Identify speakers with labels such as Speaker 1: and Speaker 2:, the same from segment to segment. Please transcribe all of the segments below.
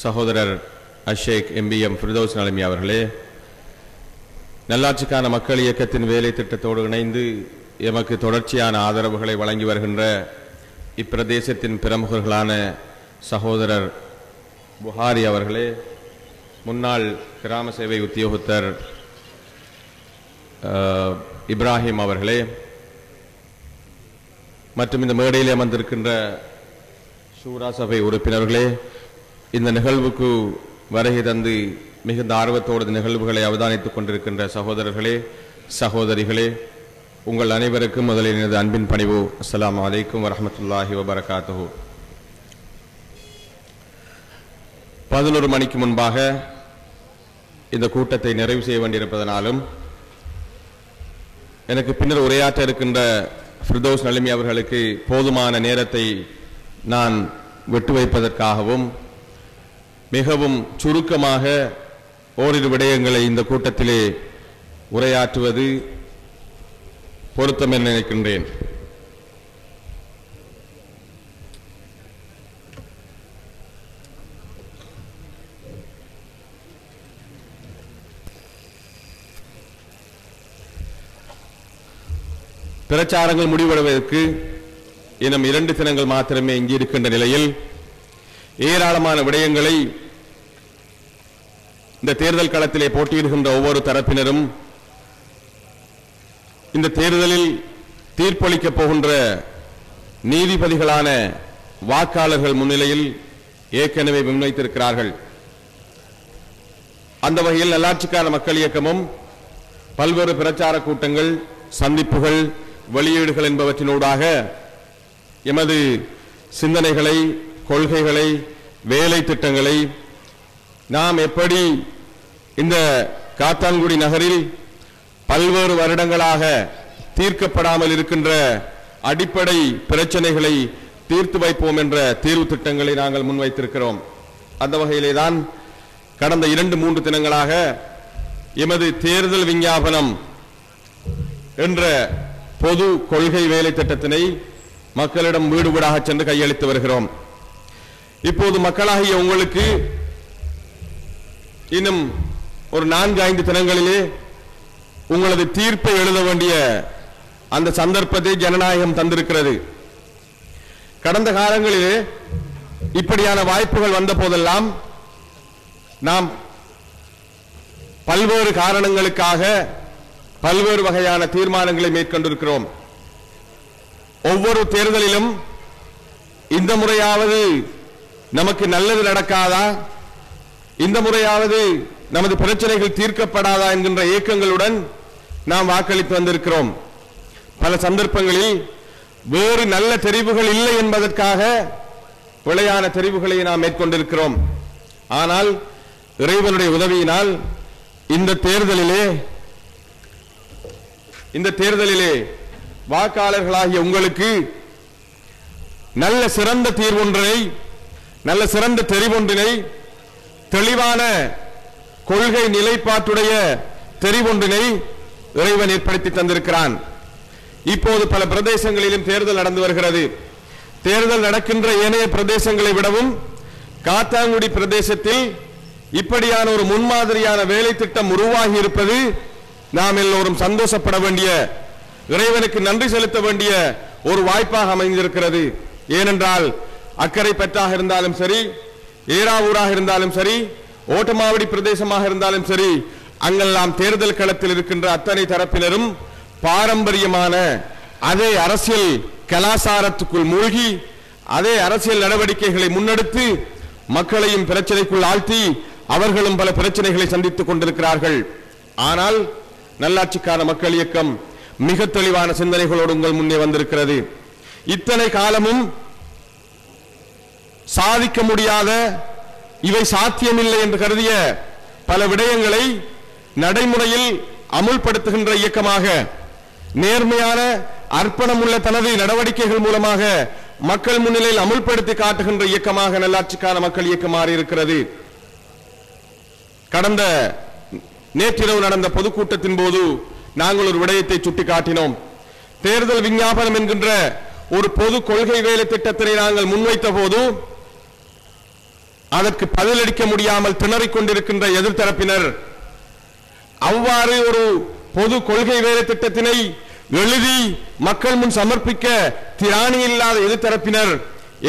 Speaker 1: சகோதரர் அஷேக் எம்பிஎம் ஃபிர்தௌஸ் நலமி அவர்களே, நல்லாட்சிக்கான மக்கள் இயக்கத்தின் வேலை திட்டத்தோடு இணைந்து எமக்கு தொடர்ச்சியான ஆதரவுகளை வழங்கி வருகின்ற இப்பிரதேசத்தின் பிரமுகர்களான சகோதரர் புகாரி அவர்களே, முன்னாள் கிராம சேவை உத்தியோகத்தர் இப்ராஹிம் அவர்களே, மற்றும் இந்த மேடையில் அமர்ந்திருக்கின்ற ஷூரா சபை உறுப்பினர்களே, இந்த நிகழ்வுக்கு வருகை தந்து மிகுந்த ஆர்வத்தோடு நிகழ்வுகளை அவதானித்துக் கொண்டிருக்கின்ற சகோதரர்களே, சகோதரிகளே, உங்கள் அனைவருக்கும் முதலில் எனது அன்பின் பணிவு. அஸ்ஸலாமு அலைக்கும் வரஹ்மத்துல்லாஹி வபரகாத்துஹு. 11 மணிக்கு முன்பாக இந்த கூட்டத்தை நிறைவு செய்ய வேண்டியிருப்பதனாலும் எனக்கு பின்னர் உரையாற்ற இருக்கின்ற ஃபிர்தௌஸ் நலிமி அவர்களுக்கு போதுமான நேரத்தை நான் விட்டு வைப்பதற்காகவும் மிகவும் சுருக்கமாக ஓரிரு விடயங்களை இந்த கூட்டத்திலே உரையாற்றுவது பொருத்தம் என நினைக்கின்றேன். பிரச்சாரங்கள் முடிவடைவதற்கு இன்னும் 2 தினங்கள் மாத்திரமே இங்கு இருக்கின்ற நிலையில் ஏராளமான விடயங்களை இந்த தேர்தல் களத்திலே போட்டியிடுகின்ற ஒவ்வொரு தரப்பினரும் இந்த தேர்தலில் தீர்ப்பளிக்கப் போகின்ற நீதிபதிகளான வாக்காளர்கள் முன்னிலையில் ஏற்கனவே முன்வைத்திருக்கிறார்கள். அந்த வகையில் நல்லாட்சிக்கான மக்கள் இயக்கமும் பல்வேறு பிரச்சார கூட்டங்கள், சந்திப்புகள், வெளியீடுகள் என்பவற்றினூடாக எமது சிந்தனைகளை, கொள்கைகளை, வேலை திட்டங்களை நாம் எப்படி இந்த காத்தான்குடி நகரில் பல்வேறு வருடங்களாக தீர்க்கப்படாமல் இருக்கின்ற அடிப்படை பிரச்சனைகளை தீர்த்து வைப்போம் என்ற தீர்வு திட்டங்களை நாங்கள் முன்வைத்திருக்கிறோம். அந்த வகையிலே தான் கடந்த 2-3 தினங்களாக எமது தேர்தல் விஞ்ஞாபனம் என்ற பொது கொள்கை வேலை திட்டத்தினை மக்களிடம் வீடு வீடாக சென்று கையளித்து வருகிறோம். இப்போது மக்களாகிய உங்களுக்கு இன்னும் ஒரு 4-5 தினங்களிலே உங்களது தீர்ப்பை எழுத வேண்டிய அந்த சந்தர்ப்பத்தை ஜனநாயகம் தந்திருக்கிறது. கடந்த காலங்களிலே இப்படியான வாய்ப்புகள் வந்த போதெல்லாம் நாம் பல்வேறு காரணங்களுக்காக பல்வேறு வகையான தீர்மானங்களை மேற்கொண்டிருக்கிறோம். ஒவ்வொரு தேர்தலிலும் இந்த முறையாவது நமக்கு நல்லது நடக்காதா, இந்த முறையாவது நமது பிரச்சனைகள் தீர்க்கப்படாதா என்கின்ற ஏக்கங்களுடன் நாம் வாக்களித்து வந்திருக்கிறோம். பல சந்தர்ப்பங்களில் வேறு நல்ல தெரிவுகள் இல்லை என்பதற்காக பிழையான தெரிவுகளை நாம் மேற்கொண்டிருக்கிறோம். ஆனால் இறைவனுடைய உதவியினால் இந்த தேர்தலிலே வாக்காளர்களாகிய உங்களுக்கு நல்ல சிறந்த தீர்வொன்றினை, நல்ல சிறந்த தெரிவொன்றினை, தெளிவான கொள்கை நிலைப்பாட்டுடைய தெரிவொன்றினை இறைவன் ஏற்படுத்தி தந்திருக்கிறான். இப்போது பல பிரதேசங்களிலும் தேர்தல் நடந்து வருகிறது. தேர்தல் நடக்கின்ற ஏனைய பிரதேசங்களை விடவும் காத்தான்குடி பிரதேசத்தில் இப்படியான ஒரு முன்மாதிரியான வேலை திட்டம் உருவாகி இருப்பது நாம் எல்லோரும் சந்தோஷப்பட வேண்டிய, இறைவனுக்கு நன்றி செலுத்த வேண்டிய ஒரு வாய்ப்பாக அமைந்திருக்கிறது. ஏனென்றால் அக்கரை பற்றாக இருந்தாலும் சரி, ஏராவூராக இருந்தாலும் சரி, ஓட்டமாவடி பிரதேசமாக இருந்தாலும் சரி, அங்கெல்லாம் தேர்தல் களத்தில் இருக்கின்ற அத்தனை தரப்பினரும் பாரம்பரியமான அதே அரசியல் கலாசாரத்துக்குள் மூழ்கி அதே அரசியல் நடவடிக்கைகளை முன்னெடுத்து மக்களையும் பிரச்சனைக்குள் ஆழ்த்தி அவர்களும் பல பிரச்சனைகளை சந்தித்துக் கொண்டிருக்கிறார்கள். ஆனால் நல்லாட்சிக்கான மக்கள் இயக்கம் மிக தெளிவான சிந்தனைகளோடு உங்கள் முன்னே வந்திருக்கிறது. இத்தனை காலமும் சாதிக்க முடியாத, இவை சாத்தியமில்லை என்று கருதிய பல விடயங்களை நடைமுறையில் அமுல்படுத்துகின்ற இயக்கமாக, நேர்மையான அர்ப்பணம் உள்ள தனது நடவடிக்கைகள் மூலமாக மக்கள் முன்னிலையில் அமுல்படுத்தி காட்டுகின்ற இயக்கமாக நல்லாட்சிக்கான மக்கள் இயக்கம் மாறியிருக்கிறது. கடந்த நேற்றிரவு நடந்த பொதுக்கூட்டத்தின் போது நாங்கள் ஒரு விடயத்தை சுட்டிக்காட்டினோம். தேர்தல் விஞ்ஞாபனம் என்கின்ற ஒரு பொது கொள்கை வேலை திட்டத்தினை நாங்கள் முன்வைத்த போது அதற்கு பதிலளிக்க முடியாமல் திணறிக் கொண்டிருக்கின்ற எதிர்த்தரப்பினர், அவ்வாறு ஒரு பொது கொள்கை வேலை திட்டத்தினை எழுதி மக்கள் முன் சமர்ப்பிக்க திராணி இல்லாத எதிர்த்தரப்பினர்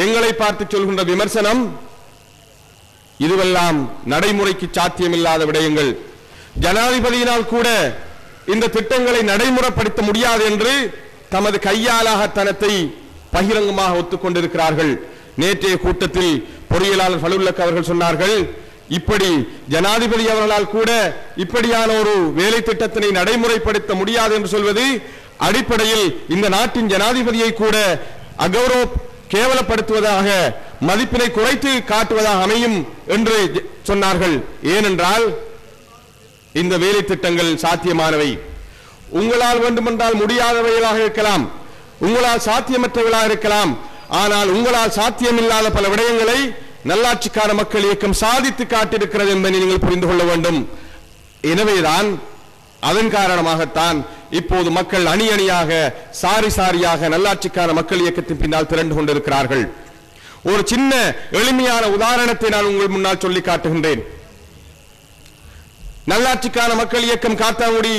Speaker 1: எங்களை பார்த்து சொல்கின்ற விமர்சனம், இதுவெல்லாம் நடைமுறைக்கு சாத்தியமில்லாத விடயங்கள். ஜனாதிபதியினால் கூட இந்த திட்டங்களை நடைமுறைப்படுத்த முடியாது என்று தமது கையாலாகத்தனத்தை பகிரங்கமாக ஒத்துக்கொண்டிருக்கிறார்கள். நேற்றைய கூட்டத்தில் பொறியியலாளர் ஃபலுல்லக் அவர்கள் சொன்னார்கள், இப்படி ஜனாதிபதி அவர்களால் கூட இப்படியான ஒரு வேலை திட்டத்தினை நடைமுறைப்படுத்த முடியாது என்று சொல்வது அடிப்படையில் இந்த நாட்டின் ஜனாதிபதியை கூட அகௌரவ கேவலப்படுத்துவதாக, மதிப்பினை குறைத்து காட்டுவதாக அமையும் என்று சொன்னார்கள். ஏனென்றால் இந்த வேலை திட்டங்கள் சாத்தியமானவை. உங்களால் வேண்டுமென்றால் முடியாதவைகளாக இருக்கலாம், உங்களால் சாத்தியமற்றவைகளாக இருக்கலாம். ஆனால் உங்களால் சாத்தியமில்லாத பல விடயங்களை நல்லாட்சிக்கான மக்கள் இயக்கம் சாதித்து காட்டியிருக்கிறது என்பதை நீங்கள் புரிந்து கொள்ள வேண்டும். எனவேதான் அதன் காரணமாகத்தான் இப்போது மக்கள் அணி அணியாக சாரி சாரியாக நல்லாட்சிக்கான மக்கள் இயக்கத்தின் பின்னால் திரண்டு கொண்டிருக்கிறார்கள். ஒரு சின்ன எளிமையான உதாரணத்தை நான் உங்கள் முன்னால் சொல்லி காட்டுகின்றேன். நல்லாட்சிக்கான மக்கள் இயக்கம் காத்தாங்குடி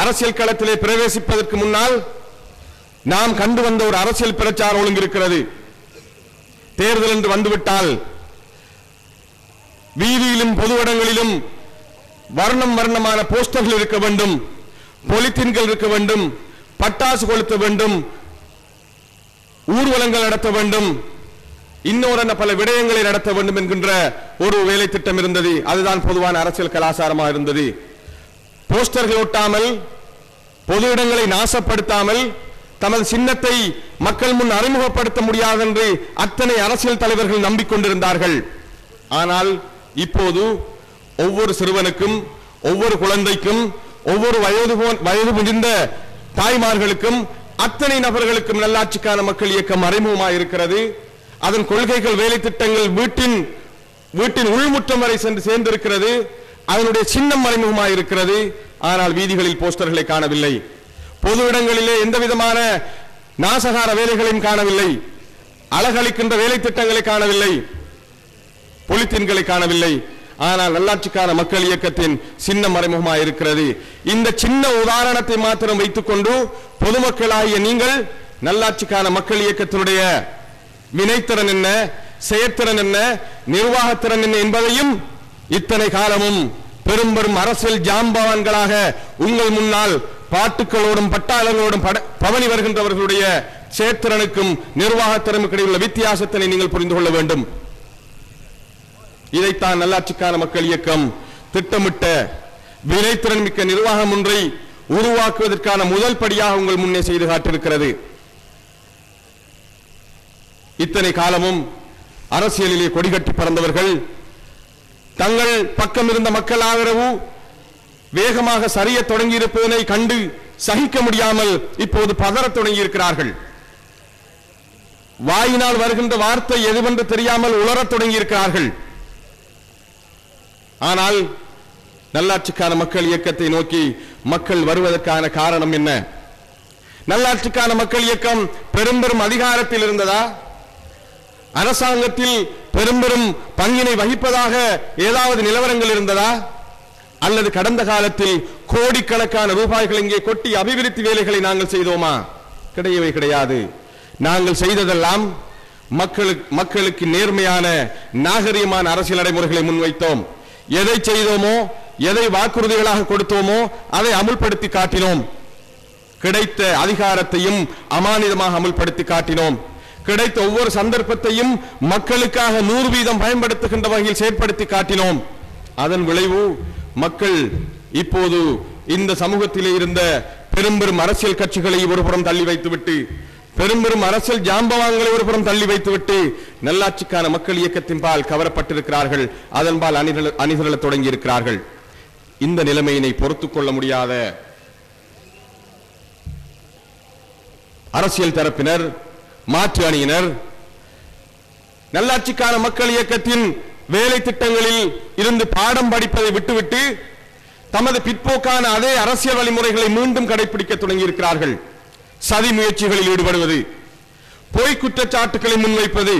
Speaker 1: அரசியல் களத்திலே பிரவேசிப்பதற்கு முன்னால் நாம் கண்டு வந்த ஒரு அரசியல் பிரச்சார ஒழுங்கு இருக்கிறது. தேர்தல் என்று வந்துவிட்டால் வீதியிலும் பொது இடங்களிலும் வர்ணம் வர்ணமான போஸ்டர்கள் இருக்க வேண்டும், பொலித்தீன்கள் இருக்க வேண்டும், பட்டாசு கொளுத்த வேண்டும், ஊர்வலங்கள் நடத்த வேண்டும், இன்னொரு பல விடயங்களை நடத்த வேண்டும் என்கின்ற ஒரு வேலை திட்டம் இருந்தது. அதுதான் பொதுவான அரசியல் கலாச்சாரமாக இருந்தது. போஸ்டர்கள் ஒட்டாமல், பொது இடங்களை நாசப்படுத்தாமல், தமது சின்னத்தை மக்கள் முன் அறிமுகப்படுத்த முடியாது என்று அத்தனை அரசியல் தலைவர்கள் நம்பிக்கொண்டிருந்தார்கள். ஆனால் இப்போது ஒவ்வொரு சிறுவனுக்கும், ஒவ்வொரு குழந்தைக்கும், ஒவ்வொரு வயது முதிர்ந்த தாய்மார்களுக்கும், அத்தனை நபர்களுக்கும் நல்லாட்சிக்கான மக்கள் இயக்கம் அறிமுகமாக இருக்கிறது. அதன் கொள்கைகள், வேலை திட்டங்கள் வீட்டின் உள்முற்றம் வரை சென்று சேர்ந்திருக்கிறது. அதனுடைய சின்னம் அறிமுகமாக இருக்கிறது. ஆனால் வீதிகளில் போஸ்டர்களை காணவில்லை. பொது இடங்களிலே எந்த விதமான நாசகார வேலைகளையும் காணவில்லை. அழகளிக்கின்ற வேலை திட்டங்களை காணவில்லை, பொலித்தீன்களை காணவில்லை. ஆனால் நல்லாட்சிக்கான மக்கள் இயக்கத்தின் சின்னம் மறைமுகமாக இருக்கிறது. இந்த சின்ன உதாரணத்தை மாத்திரம் வைத்துக் கொண்டு பொதுமக்களாகிய நீங்கள் நல்லாட்சிக்கான மக்கள் இயக்கத்தினுடைய வினைத்திறன் என்ன, செயற்திறன் என்ன, நிர்வாகத்திறன் என்ன என்பதையும் இத்தனை காலமும் பெரும் பெரும் அரசியல் ஜாம்பவான்களாக உங்கள் முன்னால் பாட்டுக்களோடும் பட்டாளங்களோடும் பவனி வருகின்றவர்களுடைய செயற்திறனுக்கும் நிர்வாகத்திறனுக்கும் இடையில் உள்ள வித்தியாசத்தை நீங்கள் புரிந்து கொள்ள வேண்டும். இதைத்தான் நல்லாட்சிக்கான மக்கள் இயக்கம் திட்டமிட்ட வினைத்திறன் மிக்க நிர்வாகம் ஒன்றை உருவாக்குவதற்கான முதல் படியாக உங்கள் முன்னே செய்து காட்டியிருக்கிறது. இத்தனை காலமும் அரசியலிலே கொடிகட்டி பறந்தவர்கள் தங்கள் பக்கம் இருந்த மக்கள் ஆதரவு வேகமாக சரிய தொடங்கி இருப்பதனை கண்டு சகிக்க முடியாமல் இப்போது பதறத் தொடங்கி இருக்கிறார்கள். வாயினால் வருகின்ற வார்த்தை எதுவென்று தெரியாமல் உளரத் தொடங்கி இருக்கிறார்கள். ஆனால் நல்லாட்சிக்கான மக்கள் இயக்கத்தை நோக்கி மக்கள் வருவதற்கான காரணம் என்ன? நல்லாட்சிக்கான மக்கள் இயக்கம் பெரும் பெரும் அதிகாரத்தில் இருந்ததா? அரசாங்கத்தில் பெரும் பெரும் பங்கினை வகிப்பதாக ஏதாவது நிலவரங்கள் இருந்ததா? அல்லது கடந்த காலத்தில் கோடிக்கணக்கான ரூபாய்கள் இங்கே கொட்டி அபிவிருத்தி வேலைகளை நாங்கள் செய்தோமா? கிடையவே கிடையாது. நாங்கள் செய்ததெல்லாம் மக்களுக்கு நேர்மையான நாகரிகமான அரசியல் நடைமுறைகளை முன்வைத்தோம். எதை செய்தோமோ, எதை வாக்குறுதிகளாக கொடுத்தோமோ அதை அமுல்படுத்தி காட்டினோம். கிடைத்த அதிகாரத்தையும் அமானிதமாக அமுல்படுத்தி காட்டினோம். கிடைத்த ஒவ்வொரு சந்தர்ப்பத்தையும் மக்களுக்காக 100% பயன்படுத்துகின்ற வகையில் செயற்படுத்தி காட்டினோம். அதன் விளைவு மக்கள் இப்போது இந்த சமூகத்திலே இருந்த பெரும் பெரும் அரசியல் கட்சிகளை ஒருபுறம் தள்ளி வைத்துவிட்டு, பெரும் பெரும் அரசியல் ஜாம்பவான்களை ஒருபுறம் தள்ளி வைத்துவிட்டு நல்லாட்சிக்கான மக்கள் இயக்கத்தின் பால் கவரப்பட்டிருக்கிறார்கள். அதன் பால் அணிதிரளத் தொடங்கி இருக்கிறார்கள். இந்த நிலைமையினை பொறுத்துக் கொள்ள முடியாத அரசியல் தரப்பினர், மாற்று அணியினர் நல்லாட்சிக்கான மக்கள் இயக்கத்தின் வேலை திட்டங்களில் இருந்து பாடம் படிப்பதை விட்டுவிட்டு தமது பிற்போக்கான அதே அரசியல் வழிமுறைகளை மீண்டும் கடைபிடிக்க தொடங்கி இருக்கிறார்கள். சதி முயற்சிகளில் ஈடுபடுவது, பொய் குற்றச்சாட்டுகளை முன்வைப்பது,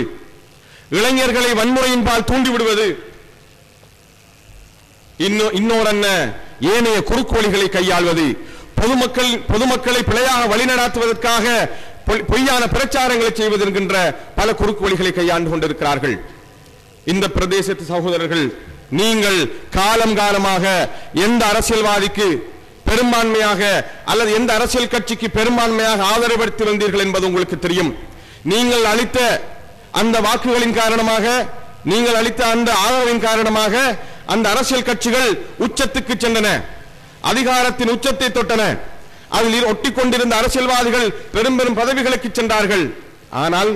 Speaker 1: இளைஞர்களை வன்முறையின்பால் தூண்டிவிடுவது, இன்னொரு ஏனைய குறுக்கு வழிகளை கையாள்வது, பொதுமக்களை பிழையாக வழிநடாத்துவதற்காக பொய்யான பிரச்சாரங்களை செய்வது என்கின்ற பல குறுக்கு வழிகளை கையாண்டு கொண்டிருக்கிறார்கள். இந்த பிரதேசத்து சகோதரர்கள், நீங்கள் காலம் காலமாக எந்த அரசியல்வாதிக்கு பெரும்பான்மையாக அல்லது எந்த அரசியல் கட்சிக்கு பெரும்பான்மையாக ஆதரவளித்து வந்தீர்கள் என்பது உங்களுக்கு தெரியும். நீங்கள் அளித்த அந்த வாக்குகளின் காரணமாக, நீங்கள் அளித்த அந்த ஆதரவின் காரணமாக அந்த அரசியல் கட்சிகள் உச்சத்துக்கு சென்றன, அதிகாரத்தின் உச்சத்தை தொட்டன. அதில் ஒட்டிக்கொண்டிருந்த அரசியல்வாதிகள் பெரும் பெரும் பதவிகளுக்கு சென்றார்கள். ஆனால்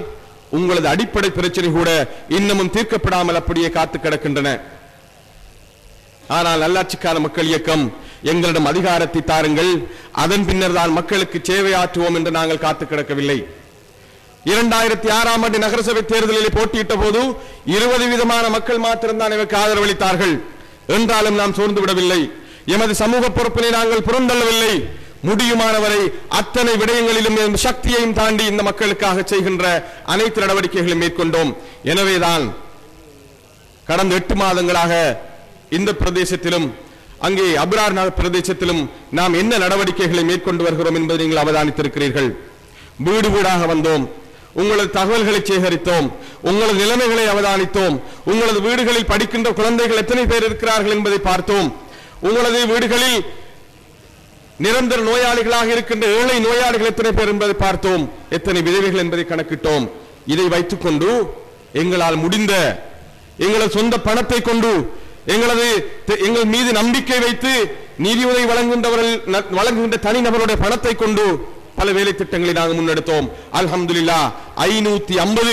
Speaker 1: உங்களது அடிப்படை பிரச்சனை கூட இன்னமும் தீர்க்கப்படாமல் அப்படியே காத்து கிடக்கின்றன. ஆனால் நல்லாட்சிக்கான மக்கள் இயக்கம் எங்களிடம் அதிகாரத்தை தாருங்கள், அதன் பின்னர் தான் மக்களுக்கு சேவையாற்றுவோம் என்று நாங்கள் காத்து கிடக்கவில்லை. 2006 ஆண்டு நகரசபை தேர்தலில் போட்டியிட்ட போது 20% மக்கள் மாத்திரம்தான் எனக்கு ஆதரவளித்தார்கள். என்றாலும் நாம் சோர்ந்து விடவில்லை. எமது சமூக பொறுப்பினை நாங்கள் புறந்தள்ளவில்லை. முடியுமானவரை அத்தனை விடயங்களிலும் சக்தியையும் தாண்டி இந்த மக்களுக்காக செய்கின்ற அனைத்து நடவடிக்கைகளையும் மேற்கொண்டோம். எனவேதான் கடந்த 8 மாதங்களாக இந்த பிரதேசத்திலும் அங்கே அப்ரார் நகர் பிரதேசத்திலும் நாம் என்ன நடவடிக்கைகளை மேற்கொண்டு வருகிறோம் என்பதை நீங்கள் அவதானித்திருக்கிறீர்கள். வீடு வீடாக வந்தோம், உங்களது தகவல்களை சேகரித்தோம், உங்களது நிலைமைகளை அவதானித்தோம், உங்களது வீடுகளில் படிக்கின்ற குழந்தைகள் எத்தனை பேர் இருக்கிறார்கள் என்பதை பார்த்தோம், உங்களது வீடுகளில் நிரந்தர நோயாளிகளாக இருக்கின்ற ஏழை நோயாளிகள் எத்தனை பேர் என்பதை பார்த்தோம், எத்தனை விதவைகள் என்பதை கணக்கிட்டோம். இதை வைத்துக் கொண்டு எங்களால் முடிந்த எங்களது சொந்த பணத்தை கொண்டு எங்கள் மீது நம்பிக்கை வைத்து நிதியுதவி வழங்குகின்ற தனிநபருடைய பணத்தை கொண்டு பல வேலை திட்டங்களை நாங்கள் முன்னெடுத்தோம். அல்ஹம்துலில்லாஹ் 550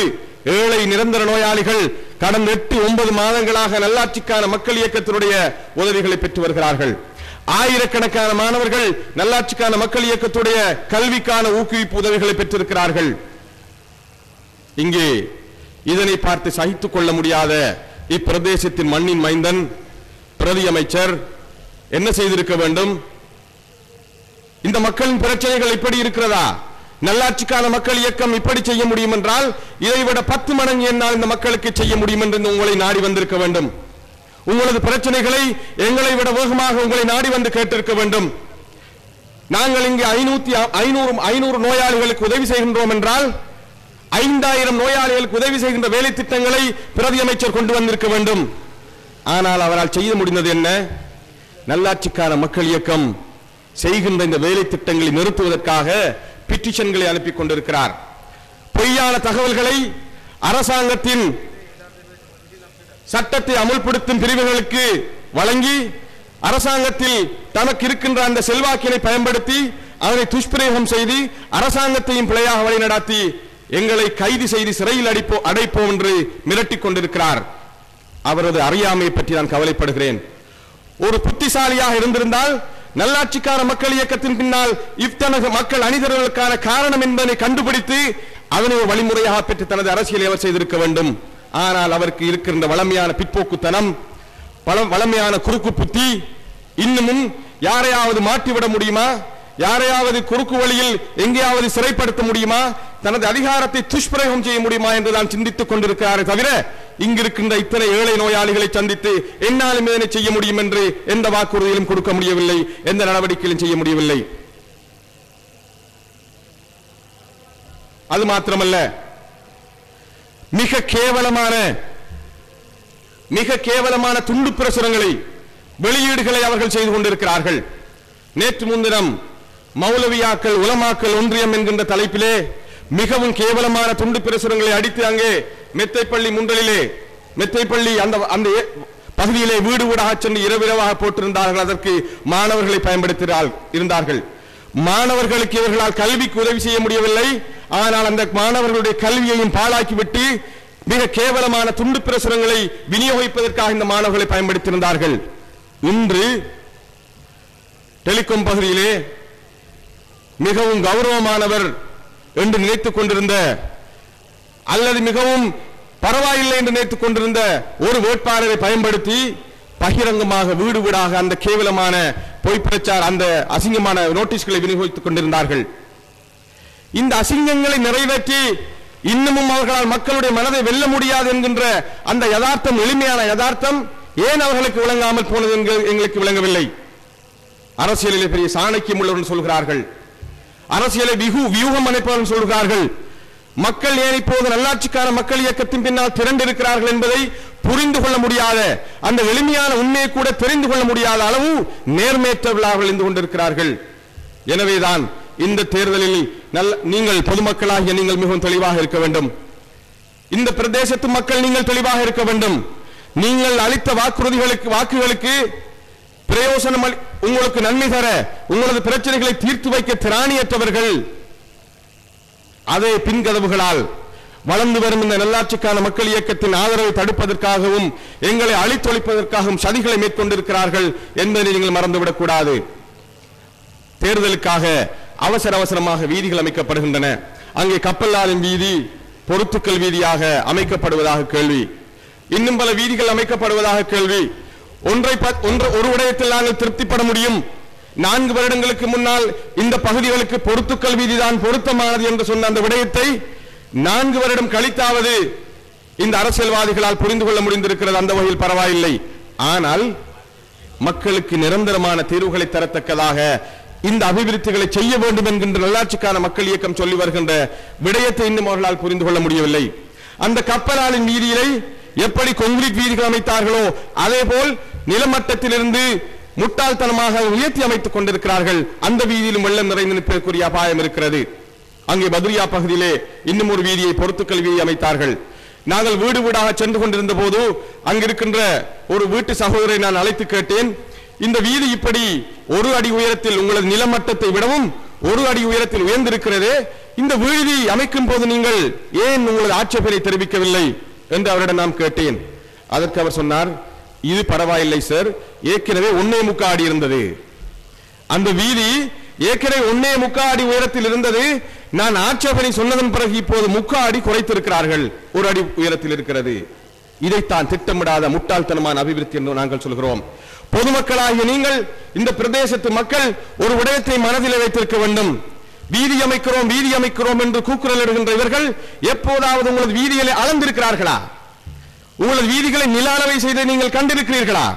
Speaker 1: ஏழை நிரந்தர நோயாளிகள் கடந்த 8-9 மாதங்களாக நல்லாட்சிக்கான மக்கள் இயக்கத்தினுடைய உதவிகளை பெற்று வருகிறார்கள். ஆயிரக்கணக்கான மாணவர்கள் நல்லாட்சிக்கான மக்கள் இயக்கத்துடைய கல்விக்கான ஊக்குவிப்பு உதவிகளை பெற்றிருக்கிறார்கள். இங்கே இதனை பார்த்து சகித்துக் கொள்ள முடியாத இப்பிரதேசத்தின் மண்ணின் மைந்தன் பிரதி அமைச்சர் என்ன செய்திருக்க வேண்டும்? இந்த மக்களின் பிரச்சனைகள் இப்படி இருக்கிறதா? நல்லாட்சிக்கான மக்கள் இயக்கம் இப்படி செய்ய முடியும் என்றால் இதைவிட 10 மடங்கு என்னால் இந்த மக்களுக்கு செய்ய முடியும் என்று உங்களை நாடி வந்திருக்க வேண்டும். உங்களது பிரச்சனைகளை எங்களை விட வேகமாக உங்களை நாடி வந்து கேட்டிருக்க வேண்டும். நாங்கள் இங்கு 500 நோயாளிகளுக்கு உதவி செய்கின்றோம் என்றால் 5000 நோயாளிகளுக்கு உதவி செய்கின்ற வேலை திட்டங்களை பிரதி அமைச்சர் கொண்டு வந்திருக்க வேண்டும். ஆனால் அவரால் செய்ய முடிந்தது என்ன? நல்லாட்சிக்கான மக்கள் இயக்கம் செய்கின்ற இந்த வேலை திட்டங்களை நிறுத்துவதற்காக பெட்டிஷன்களை அனுப்பி கொண்டிருக்கிறார். பொய்யான தகவல்களை அரசாங்கத்தின் சட்டத்தை அமுல்படுத்தும் பிரிவுகளுக்கு வழங்கி அரசாங்கத்தில் தனக்கு இருக்கின்ற அந்த செல்வாக்கினை பயன்படுத்தி அதனை துஷ்பிரயோகம் செய்து அரசாங்கத்தையும் பிழையாக வழிநடாத்தி எங்களை கைது செய்து சிறையில் அடைப்போம் என்று மிரட்டிக் கொண்டிருக்கிறார். அவரது அறியாமையை பற்றி நான் கவலைப்படுகிறேன். ஒரு புத்திசாலியாக இருந்திருந்தால் நல்லாட்சிக்கான மக்கள் இயக்கத்தின் பின்னால் இத்தனை மக்கள் அணிதர்களுக்கான காரணம் என்பதை கண்டுபிடித்து அதனை ஒரு வழிமுறையாக பெற்று தனது அரசியலை அவர் செய்திருக்க வேண்டும். ஆனால் அவருக்கு இருக்கின்ற வளமையான பிற்போக்குத்தனம், வளமையான குறுக்கு புத்தி, இன்னமும் யாரையாவது மாற்றிவிட முடியுமா, யாரையாவது குறுக்கு வழியில் எங்கேயாவது சிறைப்படுத்த முடியுமா, தனது அதிகாரத்தை துஷ்பிரயோகம் செய்ய முடியுமா என்று நான் சிந்தித்துக் கொண்டிருக்கிறாரே தவிர இங்கிருக்கின்ற இத்தனை ஏழை நோயாளிகளை சந்தித்து என்னாலும் இதனை செய்ய முடியும் என்று எந்த வாக்குறுதியிலும் கொடுக்க முடியவில்லை, எந்த நடவடிக்கையிலும் செய்ய முடியவில்லை. அது மாத்திரமல்ல, மிக கேவலமான துண்டு பிரசுரங்களை வெளியீடுகளை அவர்கள் செய்து கொண்டிருக்கிறார்கள். நேற்று முன்தினம் மௌலவியாக்கள் உலமாக்கள் ஒன்றியம் என்கின்ற தலைப்பிலே மிகவும் கேவலமான துண்டு பிரசுரங்களை அடித்து அங்கே மெத்தைப்பள்ளி முண்டலிலே மெத்தைப்பள்ளி அந்த பகுதியிலே வீடு வீடாக சென்று இரவிரவாக போட்டிருந்தார்கள். அதற்கு மாணவர்களை பயன்படுத்தி இருந்தார்கள். மாணவர்களுக்கு இவர்களால் கல்விக்கு உதவி செய்ய முடியவில்லை. ஆனால் அந்த மாணவர்களுடைய கல்வியையும் பாழாக்கிவிட்டு மிக கேவலமான துண்டு பிரசுரங்களை விநியோகிப்பதற்காக இந்த மாணவர்களை பயன்படுத்தியிருந்தார்கள். இன்று டெலிகாம் பகுதியிலே மிகவும் கௌரவமானவர் என்று நினைத்துக் கொண்டிருந்த அல்லது மிகவும் பரவாயில்லை என்று நினைத்துக் கொண்டிருந்த ஒரு வேட்பாளரை பயன்படுத்தி பகிரங்கமாக வீடு வீடாக அந்த கேவலமான பொய்ப்பிரச்சார அந்த அசிங்கமான நோட்டீஸ்களை விநியோகித்துக் கொண்டிருந்தார்கள். இந்த அசிங்கங்களை நிறைவேற்றி இன்னமும் அவர்களால் மக்களுடைய மனதை வெல்ல முடியாது என்கின்ற அந்த யதார்த்தம், எளிமையான யதார்த்தம் ஏன் அவர்களுக்கு விளங்காமல் போனது எங்களுக்கு விளங்கவில்லை. அரசியலிலே பெரிய சாணக்கியம் உள்ளவர்கள் சொல்கிறார்கள், அரசியலை வியூகம் அமைப்பவர்கள் சொல்கிறார்கள், மக்கள் ஏன் இப்போது நல்லாட்சிக்கான மக்கள் இயக்கத்தின் பின்னால் திரண்டிருக்கிறார்கள் என்பதை புரிந்து கொள்ள முடியாத, அந்த எளிமையான உண்மையை கூட தெரிந்து கொள்ள முடியாத அளவு நேர்மையற்றவர்களாக இருந்து கொண்டிருக்கிறார்கள். எனவேதான் இந்த தேர்தலில் நீங்கள் பொதுமக்களாகிய நீங்கள் மிகவும் தெளிவாக இருக்க வேண்டும். இந்த பிரதேசத்து மக்கள் நீங்கள் தெளிவாக இருக்க வேண்டும். நீங்கள் அளித்த வாக்குகளுக்கு பிரயோசனம், உங்களுக்கு நன்மை தர, உங்களது பிரச்சனைகளை தீர்த்து வைக்க திராணியற்றவர்கள் அதே பின்கதவுகளால் வளர்ந்து வரும் இந்த நல்லாட்சிக்கான மக்கள் இயக்கத்தின் ஆதரவை தடுப்பதற்காகவும் எங்களை அழித்தொழிப்பதற்காகவும் சதிகளை மேற்கொண்டிருக்கிறார்கள் என்பதை நீங்கள் மறந்துவிடக் கூடாது. தேர்தலுக்காக அவசரமாக வீதிகள் அமைக்கப்படுகின்றன. அங்கே கப்பல்லாலின் வீதி பொருத்துக்கல் வீதியாக அமைக்கப்படுவதாக கேள்வி, இன்னும் பல வீதிகள் அமைக்கப்படுவதாக கேள்வி. ஒரு விடயத்தில் நாங்கள் திருப்திப்பட முடியும். 4 வருடங்களுக்கு முன்னால் இந்த பகுதிகளுக்கு பொருத்துக்கல் வீதிதான் பொருத்தமானது என்று சொன்ன அந்த விடயத்தை 4 வருடம் கழித்தாவது இந்த அரசியல்வாதிகளால் புரிந்து கொள்ள முடிந்திருக்கிறது. அந்த வகையில் பரவாயில்லை. ஆனால் மக்களுக்கு நிரந்தரமான தீர்வுகளை தரத்தக்கதாக இந்த அபிவிருத்திகளை செய்ய வேண்டும் என்கின்ற நல்லாட்சிக்கான மக்கள் இயக்கம் சொல்லி வருகின்ற விடயத்தை இன்னும் அவர்களால் புரிந்து கொள்ள முடியவில்லை. அந்த கப்பலாலின் வீதியை எப்படி கான்கிரீட் வீதிகள் அமைத்தார்களோ அதே போல் நிலமட்டத்திலிருந்து முட்டாள்தனமாக உயர்த்தி அமைத்துக் கொண்டிருக்கிறார்கள். அந்த வீதியிலும் வெள்ளம் நிறைந்து நிற்பதற்குரிய அபாயம் இருக்கிறது. அங்கே பதுரியா பகுதியிலே இன்னும் ஒரு வீதியை பொருத்துக்கல் வீதி அமைத்தார்கள். நாங்கள் வீடு வீடாக சென்று கொண்டிருந்த போது அங்கிருக்கின்ற ஒரு வீட்டு சகோதரரை நான் அழைத்து கேட்டேன், இந்த வீதி இப்படி 1 அடி உயரத்தில் உங்களது நிலமட்டத்தை விடவும் 1 அடி உயரத்தில் உயர்ந்திருக்கிறது, இந்த வீதி அமைக்கும் போது நீங்கள் ஏன் உங்களது ஆட்சேபனை தெரிவிக்கவில்லை என்று அவரிடம் நான் கேட்டேன். அதற்கு அவர் சொன்னார், இது பரவாயில்லை சார், ஏற்கனவே 1.25 அடி இருந்தது, அந்த வீதி ஏற்கனவே 1.25 அடி உயரத்தில் இருந்தது, நான் ஆட்சேபனை சொன்னதன் பிறகு இப்போது 3 அடி குறைத்திருக்கிறார்கள், 1 அடி உயரத்தில் இருக்கிறது. இதைத்தான் திட்டமிடாத முட்டாள்தனமான அபிவிருத்தி என்று நாங்கள் சொல்கிறோம். பொதுமக்களாகிய நீங்கள், இந்த பிரதேசத்து மக்கள் ஒரு விடயத்தை மனதில் வைத்திருக்க வேண்டும். வீதி அமைக்கிறோம் என்று கூக்குரல் இடுகின்ற இவர்கள் எப்போதாவது உங்களது வீதிகளை அளந்திருக்கிறார்களா? உங்களது வீதிகளை நில அளவை செய்து நீங்கள் கண்டிருக்கிறீர்களா?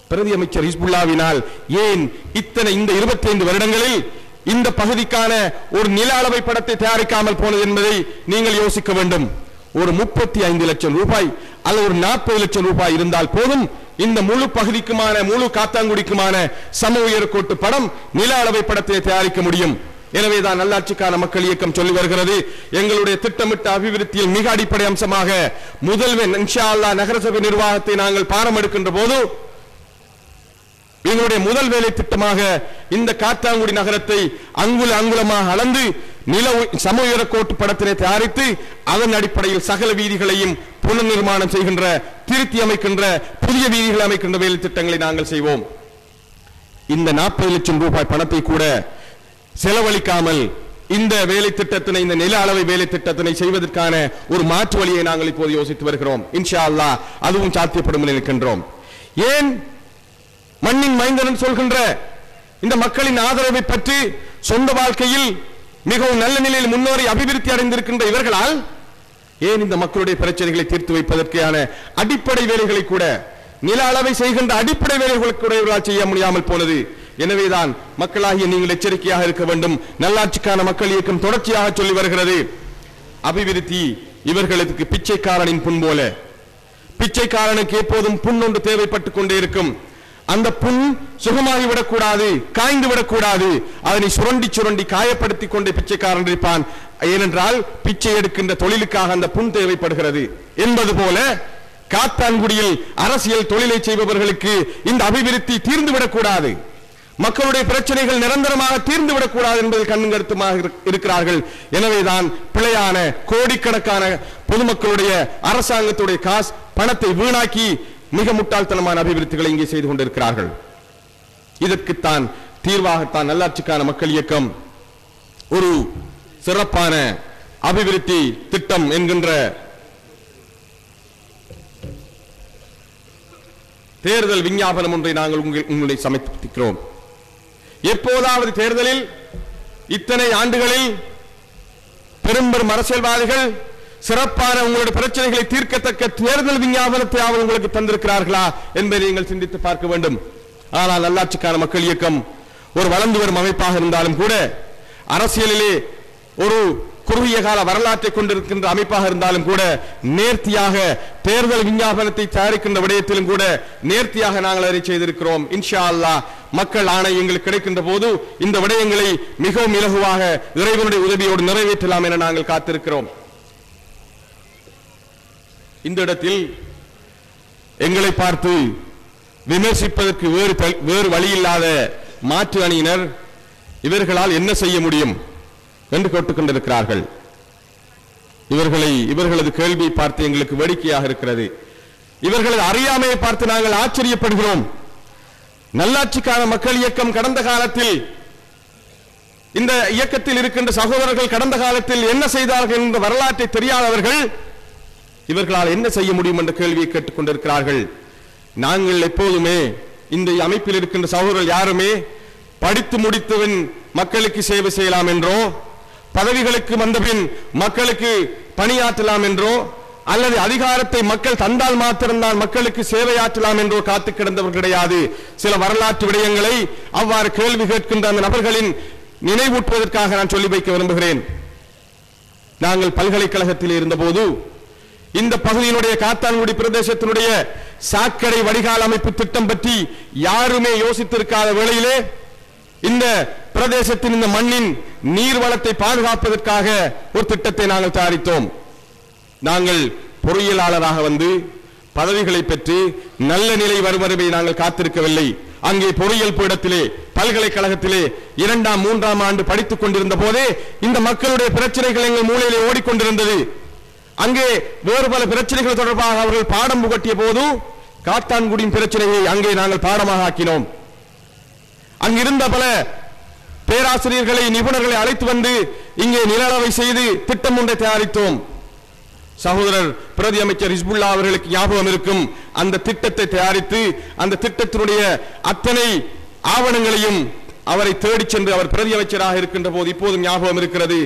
Speaker 1: பிரதி அமைச்சர் ஹிஸ்புல்லாவினால் ஏன் இந்த 25 வருடங்களில் இந்த பகுதிக்கான ஒரு நில அளவை படத்தை தயாரிக்காமல் போனது என்பதை நீங்கள் யோசிக்க வேண்டும். ஒரு 35 லட்சம் ரூபாய் அல்லது ஒரு 40 லட்சம் ரூபாய் இருந்தால் போதும், இந்த முழு பகுதிக்குமான, முழு காத்தாங்குடிக்குமான சம உயரக்கோட்டு படம், நில அளவை படத்தை தயாரிக்க முடியும். எனவேதான் நல்லாட்சிக்கான மக்கள் இயக்கம் சொல்லி வருகிறது, எங்களுடைய திட்டமிட்ட அபிவிருத்தியில் மிக அடிப்படை அம்சமாக முதல்வன் இன்ஷா அல்லாஹ் நகரசபை நிர்வாகத்தை நாங்கள் பாரம் எடுக்கின்ற போது எங்களுடைய முதல் வேலை திட்டமாக இந்த காத்தாங்குடி நகரத்தை அங்குலமாக அளந்து நில சம உயரக்கோட்டு படத்தினை தயாரித்து அதன் அடிப்படையில் சகல வீதிகளையும் புனர் நிர்மாணம் செய்கின்ற, திருத்தி அமைக்கின்ற, புதிய வீதிகளை அமைக்கின்ற வேலை திட்டங்களை நாங்கள் செய்வோம். இந்த 40 லட்சம் ரூபாய் பணத்தை கூட செலவழிக்காமல் இந்த வேலை திட்டத்தினை, இந்த நில அளவை வேலை திட்டத்தினை செய்வதற்கான ஒரு மாற்று வழியை நாங்கள் இப்போது யோசித்து வருகிறோம். இன்ஷா அல்லாஹ் அதுவும் சாத்தியப்படும் இருக்கின்றோம். ஏன் மண்ணின் மைந்தன் சொல்கின்ற இந்த மக்களின் ஆதரவை பற்றி சொந்த வாழ்க்கையில் மிகவும் நல்ல நிலையில் முன்னேறி அபிவிருத்தி அடைந்திருக்கின்ற இவர்களால் ஏன் இந்த மக்களுடைய பிரச்சனைகளை தீர்த்து வைப்பதற்கான அடிப்படை வேலைகளை கூட, நில அளவை செய்கின்ற அடிப்படை வேலைகளை கூட இவர்களால் செய்ய முடியாமல் போனது. எனவேதான் மக்களாகிய நீங்கள் எச்சரிக்கையாக இருக்க வேண்டும். நல்லாட்சிக்கான மக்கள் இயக்கம் தொடர்ச்சியாக சொல்லி வருகிறது, அபிவிருத்தி இவர்களுக்கு பிச்சைக்காரனின் புண் போல. பிச்சைக்காரனுக்கு எப்போதும் புண் ஒன்று தேவைப்பட்டுக் கொண்டே இருக்கும். அந்த புண் சுகமாகி விடக்கூடாது, காய்ந்து விடக்கூடாது. அதனை சுரண்டி காயப்படுத்திக் கொண்டே பிச்சைக்காரன் இருப்பான். ஏனென்றால் பிச்சை எடுக்கின்ற தொழிலுக்காக அந்த புண் தேவைப்படுகிறது என்பது போல காத்தான்குடியில் அரசியல் தொழிலை செய்பவர்களுக்கு இந்த அபிவிருத்தி தீர்ந்துவிடக்கூடாது, மக்களுடைய பிரச்சனைகள் நிரந்தரமாக தீர்ந்துவிடக்கூடாது என்பதில் கண்ணுங்கருத்துமாக இருக்கிறார்கள். எனவேதான் பிழையான கோடிக்கணக்கான பொதுமக்களுடைய, அரசாங்கத்துடைய காசு பணத்தை வீணாக்கி மிக முட்டாள்தனமான அபிவிருத்திகளை இங்கே செய்து கொண்டிருக்கிறார்கள். இதற்குத்தான் தீர்வாகத்தான் நல்லாட்சிக்கான மக்கள் இயக்கம் ஒரு சிறப்பான அபிவிருத்தி திட்டம் என்கின்ற தேர்தல் விஞ்ஞாபனம் ஒன்றை நாங்கள் உங்களை சமர்ப்பிக்கிறோம். எப்போதாவது தேர்தலில் இத்தனை ஆண்டுகளில் பெரும் அரசியல்வாதிகள் சிறப்பான உங்களுடைய பிரச்சனைகளை தீர்க்கத்தக்க தேர்தல் விஞ்ஞாபனத்தை அவர் உங்களுக்கு தந்திருக்கிறார்களா என்பதை நீங்கள் சிந்தித்து பார்க்க வேண்டும். ஆனால் நல்லாட்சிக்கான மக்கள் இயக்கம் ஒரு வளர்ந்து வரும் அமைப்பாக இருந்தாலும் கூட, அரசியலிலே ஒரு குறுகிய கால வரலாற்றை கொண்டிருக்கின்ற அமைப்பாக இருந்தாலும் கூட, நேர்த்தியாக தேர்தல் விஞ்ஞாபனத்தை தயாரிக்கின்ற விடயத்திலும் கூட நேர்த்தியாக நாங்கள் அதை செய்திருக்கிறோம். இன்ஷா அல்லாஹ் மக்கள் ஆணை எங்களுக்கு கிடைக்கின்ற போது இந்த விடயங்களை மிகவும் இலகுவாக இறைவனுடைய உதவியோடு நிறைவேற்றலாம் என நாங்கள் காத்திருக்கிறோம். இந்த இடத்தில் எங்களை பார்த்து விமர்சிப்பதற்கு வேறு வழியில்லாத மாற்று அணியினர் இவர்களால் என்ன செய்ய முடியும் என்று கேட்டுக்கொண்டிருக்கிறார்கள். இவர்களது கேள்வியை பார்த்து எங்களுக்கு வேடிக்கையாக இருக்கிறது. இவர்களது அறியாமையை பார்த்து நாங்கள் ஆச்சரியப்படுகிறோம். நல்லாட்சிக்கான மக்கள் இயக்கம் கடந்த காலத்தில், இந்த இயக்கத்தில் இருக்கின்ற சகோதரர்கள் கடந்த காலத்தில் என்ன செய்தார்கள் என்ற வரலாற்றை தெரியாதவர்கள் இவர்களால் என்ன செய்ய முடியும் என்ற கேள்வியை கேட்டுக்கொண்டிருக்கிறார்கள். நாங்கள் எப்போதுமே இந்த அமைப்பில் இருக்கின்ற சகோதரர்கள் யாருமே படித்து முடித்தவன் மக்களுக்கு சேவை செய்யலாம் என்றோ, பதவிகளுக்கு வந்தபின் மக்களுக்கு பணியாற்றலாம் என்றோ, அல்லது அதிகாரத்தை மக்கள் தந்தால் மாத்திரம்தான் மக்களுக்கு சேவையாற்றலாம் என்றோ காத்து கிடந்தவர் கிடையாது. சில வரலாற்று விடயங்களை அவ்வாறு கேள்வி கேட்கின்ற அந்த நபர்களின் நினைவூட்டுவதற்காக நான் சொல்லி வைக்க விரும்புகிறேன். நாங்கள் பல்கலைக்கழகத்தில் இருந்தபோது இந்த பகுதியினுடைய காத்தான்குடி பிரதேசத்தினுடைய சாக்கடை வடிகால் அமைப்பு திட்டம் பற்றி யாருமே யோசித்திருக்காத வேளையிலே இந்த பிரதேசத்தின் இந்த மண்ணின் நீர்வளத்தை பாதுகாப்பதற்காக ஒரு திட்டத்தை நாங்கள் தயாரித்தோம். நாங்கள் பொறியியலாளராக வந்து பதவிகளை பெற்று நல்ல நிலை வருவதை நாங்கள் காத்திருக்கவில்லை. அங்கே பொறியியல் பீடத்திலே பல்கலைக்கழகத்திலே 2ஆம் 3ஆம் ஆண்டு படித்துக் கொண்டிருந்த போதே இந்த மக்களுடைய பிரச்சனைகள் எங்கள் மூலையிலே ஓடிக்கொண்டிருந்தது. அங்கே வேறு பல பிரச்சனைகள் தொடர்பாக அவர்கள் பாடம் புகட்டிய போது காத்தான்குடியின் பிரச்சனையை அங்கே நாங்கள் பாடமாக ஆக்கினோம். அங்கிருந்த பல பேராசிரியர்களை, நிபுணர்களை அழைத்து வந்து இங்கே நிலளவை செய்து திட்டம் ஒன்றை தயாரித்தோம். சகோதரர் பிரதி அமைச்சர் ஹிஸ்புல்லா அவர்களுக்கு ஞாபகம் இருக்கும். அந்த திட்டத்தை தயாரித்து அந்த திட்டத்தினுடைய அத்தனை ஆவணங்களையும் அவரை தேடி சென்று, அவர் பிரதி அமைச்சராக இருக்கின்ற போது இப்போதும் ஞாபகம் இருக்கிறது,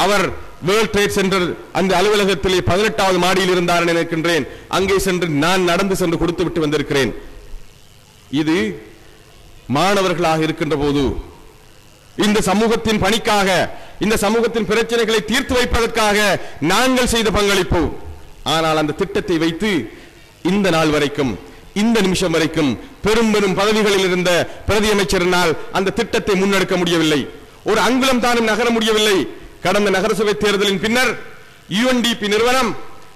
Speaker 1: அவர் வேர்ல்ட் ட்ரேட் சென்டர் அந்த அலுவலகத்திலே 18வது மாடியில் இருந்தார் நினைக்கின்றேன். அங்கே சென்று நான் நடந்து சென்று கொடுத்து விட்டு வந்திருக்கிறேன். இது மாணவர்களாக இருக்கின்ற போது இந்த சமூகத்தின் பணிக்காக, இந்த சமூகத்தின் பிரச்சனைகளை தீர்த்து வைப்பதற்காக நாங்கள் செய்த பங்களிப்பு. ஆனால் அந்த திட்டத்தை வைத்து இந்த நாள் வரைக்கும், இந்த நிமிஷம் வரைக்கும் பெரும் பெரும் பதவிகளில் இருந்த பிரதி அமைச்சரினால் அந்த திட்டத்தை முன்னெடுக்க முடியவில்லை. ஒரு அங்குலம் தானும் நகர முடியவில்லை. கடந்த நகரசபை தேர்தலின் பின்னர் UNDP நிறுவனம்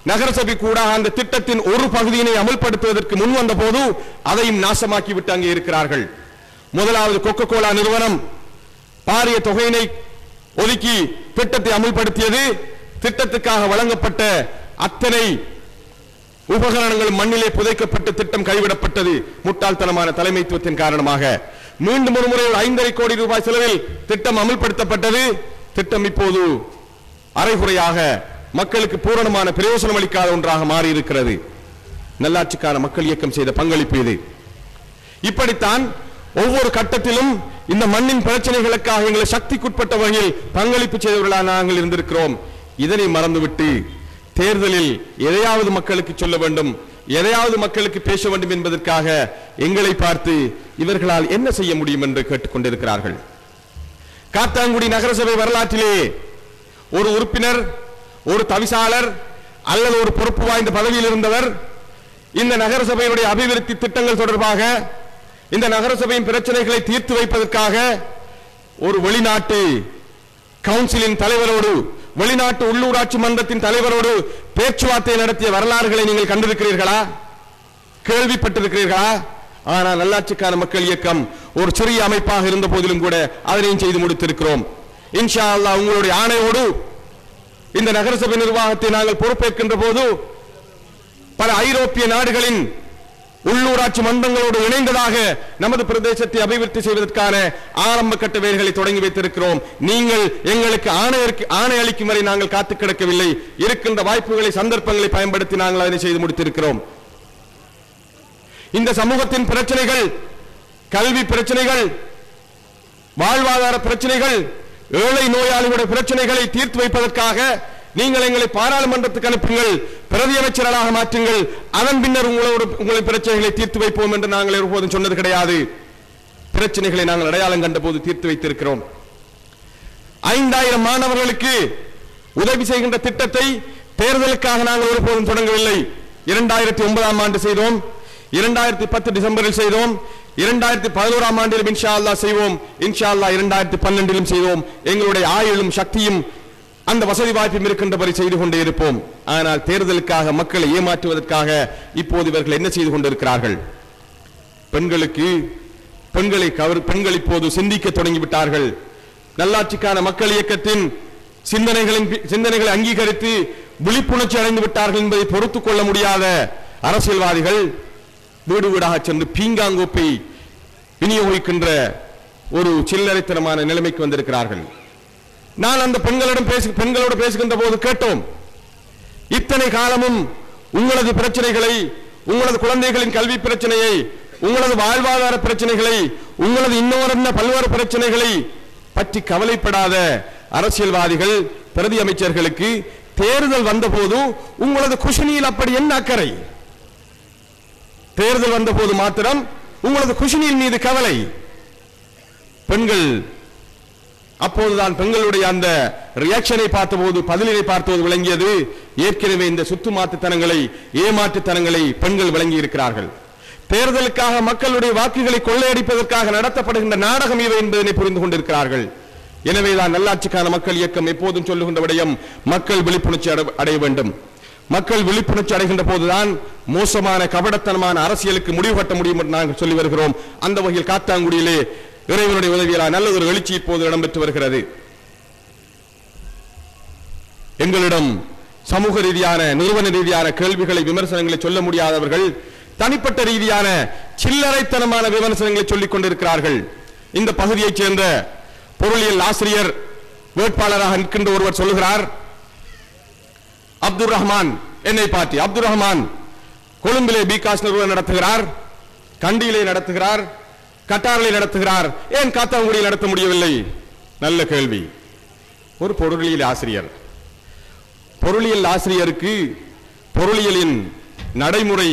Speaker 1: நகரசபை கூட அந்த திட்டத்தின் ஒரு பகுதியினை அமல்படுத்துவதற்கு முன் வந்த போது அதையும் நாசமாக்கி விட்டு அங்கே இருக்கிறார்கள். முதலாவது கொக்கோ கோலா நிறுவனம் பாரிய தொகையினை ஒதுக்கி திட்டத்தை அமல்படுத்தியது. திட்டத்துக்காக வழங்கப்பட்ட அத்தனை உபகரணங்கள் மண்ணிலே புதைக்கப்பட்டு திட்டம் கைவிடப்பட்டது. முட்டாள்தனமான தலைமைத்துவத்தின் காரணமாக மீண்டும் ஒரு முறை 5.5 கோடி ரூபாய் செலவில் திட்டம் அமல்படுத்தப்பட்டது. திட்டம் இப்போது அரைகுறையாக மக்களுக்கு பூரணமான பிரயோசனம் அளிக்காத ஒன்றாக மாறி இருக்கிறது. நல்லாட்சிக்கான மக்கள் இயக்கம் செய்த பங்களிப்பு இது. இப்படித்தான் ஒவ்வொரு கட்டத்திலும் இந்த மண்ணின் பிரச்சனைகளுக்காக எங்களை சக்திக்குட்பட்ட வகையில் பங்களிப்பு செய்தவர்களாக நாங்கள் இருந்திருக்கிறோம். இதனை மறந்துவிட்டு தேர்தலில் எதையாவது மக்களுக்கு சொல்ல வேண்டும், எதையாவது மக்களுக்கு பேச வேண்டும் என்பதற்காக எங்களை பார்த்து இவர்களால் என்ன செய்ய முடியும் என்று கேட்டுக்கொண்டிருக்கிறார்கள். காத்தான்குடி நகரசபை வரலாற்றிலே ஒரு உறுப்பினர், ஒரு தவிசாளர் அல்லது ஒரு பொறுப்பு வாய்ந்த பதவியில் இருந்தவர் இந்த நகரசபையுடைய அபிவிருத்தி திட்டங்கள் தொடர்பாக, இந்த நகரசபையின் பிரச்சனைகளை தீர்த்து வைப்பதற்காக ஒரு வெளிநாட்டு கவுன்சிலின் தலைவரோடு, வெளிநாட்டு உள்ளூராட்சி மன்றத்தின் தலைவரோடு பேச்சுவார்த்தை நடத்திய வரலாறுகளை நீங்கள் கண்டிருக்கிறீர்களா? கேள்விப்பட்டிருக்கிறீர்களா? ஆனால் நல்லாட்சிக்கான மக்கள் இயக்கம் ஒரு சிறிய அமைப்பாக இருந்த போதிலும் கூட அதனையும் செய்து முடித்திருக்கிறோம். இன்ஷா அல்லாஹ் உங்களுடைய ஆணையோடு இந்த நகரசபை நிர்வாகத்தை நாங்கள் பொறுப்பேற்கின்ற போது பல ஐரோப்பிய நாடுகளின் உள்ளூராட்சி மன்றங்களோடு இணைந்ததாக நமது பிரதேசத்தை அபிவிருத்தி செய்வதற்கான ஆரம்ப கட்ட வேலைகளை தொடங்கி வைத்திருக்கிறோம். நீங்கள் எங்களுக்கு ஆணை அளிக்கும் வரை நாங்கள் காத்து கிடக்கவில்லை. இருக்கின்ற வாய்ப்புகளை, சந்தர்ப்பங்களை பயன்படுத்தி நாங்கள் அதனை செய்து முடித்திருக்கிறோம். இந்த சமூகத்தின் பிரச்சனைகள், கல்வி பிரச்சனைகள், வாழ்வாதார பிரச்சனைகள், ஏழை நோயாளிகளுடைய பிரச்சனைகளை தீர்த்து வைப்பதற்காக நீங்கள் எங்களை பாராளுமன்றத்துக்கு அனுப்புங்கள், பிரதி அமைச்சர்களாக மாற்றுங்கள், அதன் பின்னர் உங்களின் பிரச்சனைகளை தீர்த்து வைப்போம் என்று நாங்கள் ஒருபோதும் சொன்னது கிடையாது. பிரச்சனைகளை நாங்கள் அடையாளம் கண்ட போது தீர்த்து வைத்திருக்கிறோம். 5000 மாணவர்களுக்கு உதவி செய்கின்ற திட்டத்தை தேர்தலுக்காக நாங்கள் ஒருபோதும் தொடங்கவில்லை. 2009ஆம் ஆண்டு செய்தோம், 2010 டிசம்பரில் செய்தோம், 2011ஆம் ஆண்டிலும் இன்ஷா அல்லாஹ் செய்வோம், இன்ஷா அல்லாஹ் 2012லும் செய்வோம். எங்களுடைய ஆயுளும் சக்தியும் அந்த வசதி வாய்ப்பும் இருக்கின்றபடி செய்து கொண்டே இருப்போம். ஆனால் தேர்தலுக்காக மக்களை ஏமாற்றுவதற்காக இப்போது இவர்கள் என்ன செய்து கொண்டிருக்கிறார்கள்? பெண்கள் இப்போது சிந்திக்க தொடங்கிவிட்டார்கள். நல்லாட்சிக்கான மக்கள் இயக்கத்தின் சிந்தனைகளை அங்கீகரித்து விழிப்புணர்ச்சி அடைந்து விட்டார்கள் என்பதை பொறுத்துக் கொள்ள முடியாத அரசியல்வாதிகள் வீடு வீடாக சென்று பீங்காங்கோப்பை விநியோகிக்கின்ற ஒரு சில்லறைத்தனமான நிலைமைக்கு வந்திருக்கிறார்கள். நான் அந்த பெண்களோடு பேசுகின்ற போது கேட்டோம், இத்தனை காலமும் உங்களது பிரச்சனைகளை, உங்களது குழந்தைகளின் கல்வி பிரச்சனையை, உங்களது வாழ்வாதார பிரச்சனைகளை, உங்களது இன்னொரு பல்வேறு பிரச்சனைகளை பற்றி கவலைப்படாத அரசியல்வாதிகள், பிரதி அமைச்சர்களுக்கு தேர்தல் வந்தபோது உங்களது குஷினியில் அப்படி என்ன அக்கறை? தேர்தல் வந்தபோது மாத்திரம் உங்களது குஷினியின் மீது கவலை. பெண்கள் அப்போதுதான் பெண்களுடைய அந்த ரியாக்ஷனை பார்த்தபோது, பதிலினை பார்த்தபோது விளங்கியது, ஏற்கனவே இந்த சுத்துமாத்துத்தனங்களை, ஏமாற்றுத்தனங்களை பெண்கள் விளங்கி இருக்கிறார்கள். தேர்தலுக்காக மக்களுடைய வாக்குகளை கொள்ளையடிப்பதற்காக நடத்தப்படுகின்ற நாடகம் இவை என்பதனை புரிந்து கொண்டிருக்கிறார்கள். எனவேதான் நல்லாட்சிக்கான மக்கள் இயக்கம் எப்போதும் சொல்லுகின்ற விடயம், மக்கள் விழிப்புணர்ச்சி அடைய வேண்டும். மக்கள் விழிப்புணர்ச்சி அடைகின்ற போதுதான் மோசமான கபடத்தனமான அரசியலுக்கு முடிவு கட்ட முடியும் என்று நாங்கள் சொல்லி வருகிறோம். அந்த வகையில் காத்தாங்குடியிலே இறைவனுடைய உதவியால் நல்ல ஒரு எழுச்சி இப்போது இடம்பெற்று வருகிறது. எங்களிடம் சமூக ரீதியான, நிறுவன ரீதியான கேள்விகளை, விமர்சனங்களை சொல்ல முடியாதவர்கள் தனிப்பட்ட ரீதியான சில்லறைத்தனமான விமர்சனங்களை சொல்லிக் கொண்டிருக்கிறார்கள். இந்த பகுதியைச் சேர்ந்த பொருளியல் ஆசிரியர் வேட்பாளராக நிற்கின்ற ஒருவர் சொல்லுகிறார், அப்துல் ரஹ்மான், என்னை பார்த்து அப்துல் ரஹ்மான் கொழும்பிலே பிகாஸ் நிறுவனம் நடத்துகிறார், கண்டியிலே நடத்துகிறார், கட்டாரிலே நடத்துகிறார், ஏன் காத்தாங்குடியில் நடத்த முடியவில்லை? நல்ல கேள்வி. ஒரு பொருளியல் ஆசிரியர், பொருளியல் ஆசிரியருக்கு பொருளியலின் நடைமுறை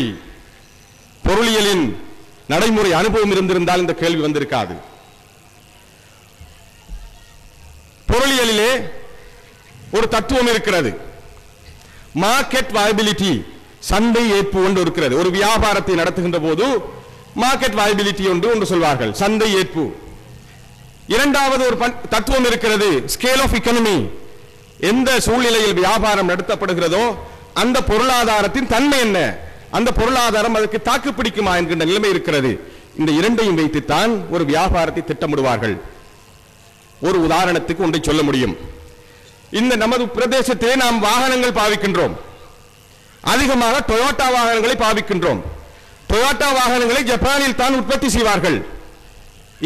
Speaker 1: அனுபவம் இருந்திருந்தால் இந்த கேள்வி வந்திருக்காது. பொருளியலிலே ஒரு தத்துவம் இருக்கிறது, மார்க்கெட் வயபிலிட்டி, சந்தை ஏற்பு ஒன்று இருக்கிறது. ஒரு வியாபாரத்தை நடத்துகின்ற போது மார்க்கெட் வயபிலிட்டி ஒன்று சொல்வார்கள், சந்தை ஏற்பு. இரண்டாவது ஒரு தத்துவம் இருக்கிறது, ஸ்கேல் ஆஃப் எக்கானமி. எந்த சூழ்நிலையில் வியாபாரம் நடத்தப்படுகிறதோ அந்த பொருளாதாரத்தின் தன்மை என்ன, அந்த பொருளாதாரம் அதற்கு தாக்கு பிடிக்குமா என்கின்ற நிலைமை இருக்கிறது. இந்த இரண்டையும் வைத்துத்தான் ஒரு வியாபாரத்தை திட்டமிடுவார்கள். ஒரு உதாரணத்துக்கு ஒன்றை சொல்ல முடியும். இந்த நமது பிரதேசத்திலே நாம் வாகனங்கள் பாவிக்கின்றோம், அதிகமாக டொயோட்டா வாகனங்களை பாவிக்கின்றோம். டொயோட்டா வாகனங்களை ஜப்பானில் தான் உற்பத்தி செய்வார்கள்.